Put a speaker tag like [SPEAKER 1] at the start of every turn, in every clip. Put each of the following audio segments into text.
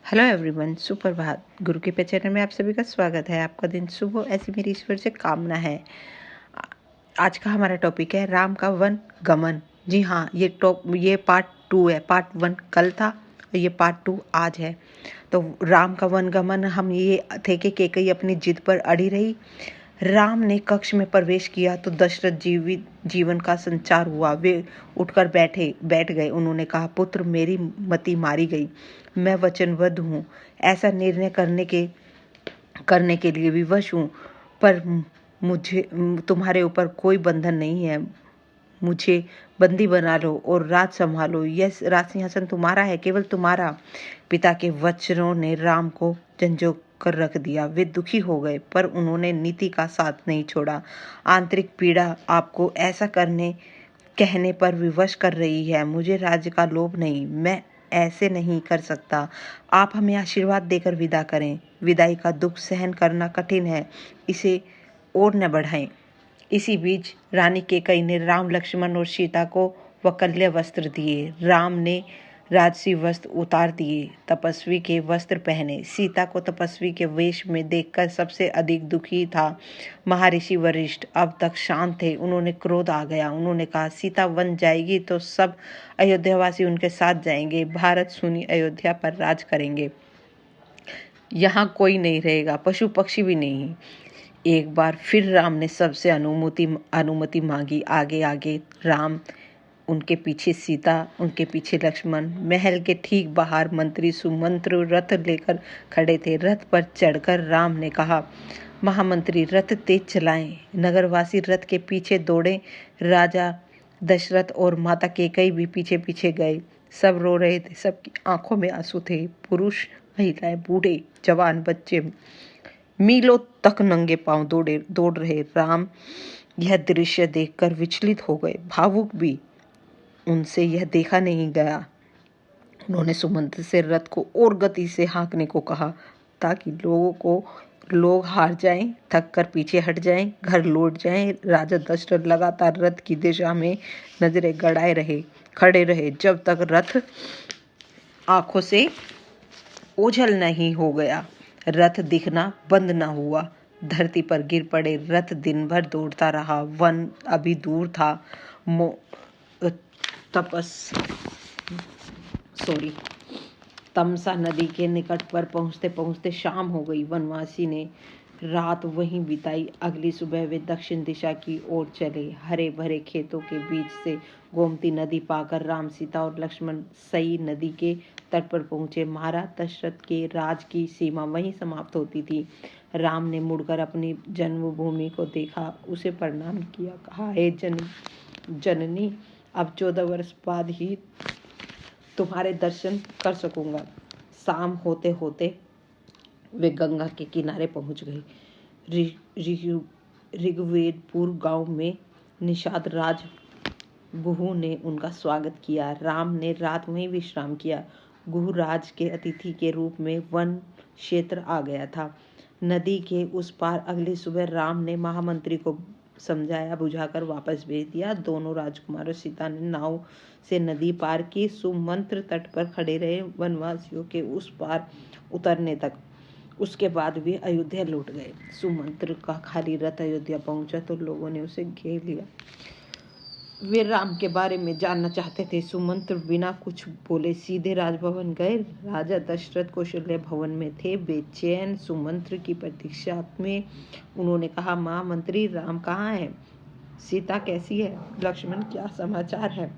[SPEAKER 1] Hello everyone, सुप्रभात। गुरु के पे चैनल में आप सभी का स्वागत है। आपका दिन शुभ हो, ऐसी मेरी ईश्वर से कामना है। आज का हमारा टॉपिक है राम का वन गमन। जी हाँ, ये पार्ट 2 है। पार्ट 1 कल था और ये पार्ट 2 आज है। तो राम का वन गमन हम ये थे कि केकई अपनी जिद पर अड़ी रही। राम ने कक्ष में प्रवेश किया तो दशरथ जीवन का संचार हुआ। वे उठकर बैठ गए। उन्होंने कहा, पुत्र, मेरी मति मारी गई। मैं वचनबद्ध हूँ, ऐसा निर्णय करने के लिए विवश हूँ, पर मुझे तुम्हारे ऊपर कोई बंधन नहीं है। मुझे बंदी बना लो और राज संभालो। यह राज सिंहासन तुम्हारा है, केवल तुम्हारा। पिता के वचनों ने राम को झंझोड़ कर रख दिया। वे दुखी हो गए, पर उन्होंने नीति का साथ नहीं छोड़ा। आंतरिक पीड़ा आपको ऐसा कहने पर विवश कर रही है। मुझे राज्य का लोभ नहीं, मैं ऐसे नहीं कर सकता। आप हमें आशीर्वाद देकर विदा करें। विदाई का दुख सहन करना कठिन है, इसे और न बढ़ाएं। इसी बीच रानी केकई ने राम, लक्ष्मण और सीता को वकल्य वस्त्र दिए। राम ने राजसी वस्त्र उतार दिए, तपस्वी के वस्त्र पहने। सीता को तपस्वी के वेश में देखकर सबसे अधिक दुखी था महर्षि वशिष्ठ। अब तक शांत थे, उन्होंने क्रोध आ गया। उन्होंने कहा, सीता वन जाएगी तो सब अयोध्यावासी उनके साथ जाएंगे। भारत सुनी अयोध्या पर राज करेंगे। यहाँ कोई नहीं रहेगा, पशु पक्षी भी नहीं। एक बार फिर राम ने सबसे अनुमति मांगी। आगे आगे राम, उनके पीछे सीता, उनके पीछे लक्ष्मण। महल के ठीक बाहर मंत्री सुमंत्र रथ लेकर खड़े थे। रथ पर चढ़कर राम ने कहा, महामंत्री, रथ तेज चलाएं। नगरवासी रथ के पीछे दौड़े। राजा दशरथ और माता केकई भी पीछे पीछे गए। सब रो रहे थे, सबकी आंखों में आंसू थे। पुरुष, महिलाएं, बूढ़े, जवान, बच्चे मीलों तक नंगे पांव दौड़ रहे। राम यह दृश्य देखकर विचलित हो गए, भावुक भी। उनसे यह देखा नहीं गया। उन्होंने सुमंत्र से रथ को और गति से हाँकने को कहा, ताकि लोग हार जाएं, थक कर पीछे हट जाएं, घर लौट जाएं। राजा दशरथ लगातार रथ की दिशा में नजरें गड़ाए खड़े रहे, जब तक रथ आंखों से ओझल नहीं हो गया। रथ दिखना बंद न हुआ। धरती पर गिर पड़े। रथ दिन भर दौड़ता रहा। वन अभी दूर था। तमसा नदी के निकट पर पहुंचते पहुंचते शाम हो गई। वनवासी ने रात वहीं बिताई। अगली सुबह वे दक्षिण दिशा की ओर चले। हरे भरे खेतों के बीच से गोमती नदी पाकर राम, सीता और लक्ष्मण सई नदी के तट पर पहुंचे। महाराज दशरथ के राज की सीमा वहीं समाप्त होती थी। राम ने मुड़कर अपनी जन्मभूमि को देखा, उसे प्रणाम किया, कहा, हे जननी, अब 14 वर्ष बाद ही तुम्हारे दर्शन कर सकूंगा। शाम होते होते वे गंगा के किनारे पहुंच गए। ऋग्वेदपुर गांव में निषाद राज गुहू ने उनका स्वागत किया। राम ने रात वहीं विश्राम किया। गुहू राज के अतिथि के रूप में वन क्षेत्र आ गया था। नदी के उस पार अगली सुबह राम ने महामंत्री को समझाया बुझाकर वापस भेज दिया। दोनों राजकुमार और सीता ने नाव से नदी पार की। सुमंत्र तट पर खड़े रहे वनवासियों के उस पार उतरने तक। उसके बाद वे अयोध्या लौट गए। सुमंत्र का खाली रथ अयोध्या पहुंचा तो लोगों ने उसे घेर लिया। वे राम के बारे में जानना चाहते थे। सुमंत्र बिना कुछ बोले सीधे राजभवन गए। राजा दशरथ कौशल्य भवन में थे, बेचैन सुमंत्र की प्रतीक्षा में। उन्होंने कहा, महामंत्री, राम कहाँ है? सीता कैसी है? लक्ष्मण, क्या समाचार है?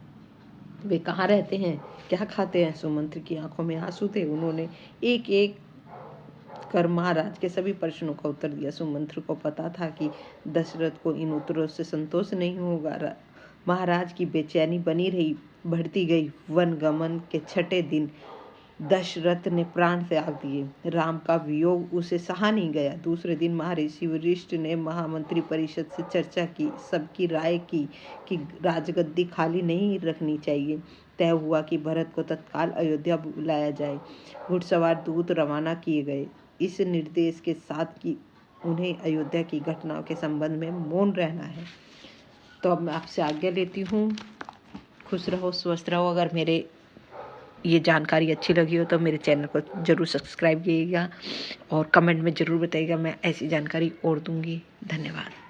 [SPEAKER 1] वे कहाँ रहते हैं? क्या खाते हैं? सुमंत्र की आंखों में आंसू थे। उन्होंने एक एक कर महाराज के सभी प्रश्नों का उत्तर दिया। सुमंत्र को पता था कि दशरथ को इन उत्तरों से संतोष नहीं होगा। महाराज की बेचैनी बनी रही, बढ़ती गई। वन गमन के 6ठे दिन दशरथ ने प्राण त्याग दिए। राम का वियोग उसे सहा नहीं गया। दूसरे दिन महर्षि वशिष्ठ ने महामंत्री परिषद से चर्चा की, सबकी राय की कि राजगद्दी खाली नहीं रखनी चाहिए। तय हुआ कि भरत को तत्काल अयोध्या बुलाया जाए। घुड़सवार दूत रवाना किए गए, इस निर्देश के साथ कि उन्हें अयोध्या की घटनाओं के संबंध में मौन रहना है। तो अब मैं आपसे आज्ञा लेती हूँ। खुश रहो, स्वस्थ रहो। अगर मेरे ये जानकारी अच्छी लगी हो तो मेरे चैनल को ज़रूर सब्सक्राइब कीजिएगा और कमेंट में ज़रूर बताइएगा, मैं ऐसी जानकारी और दूंगी। धन्यवाद।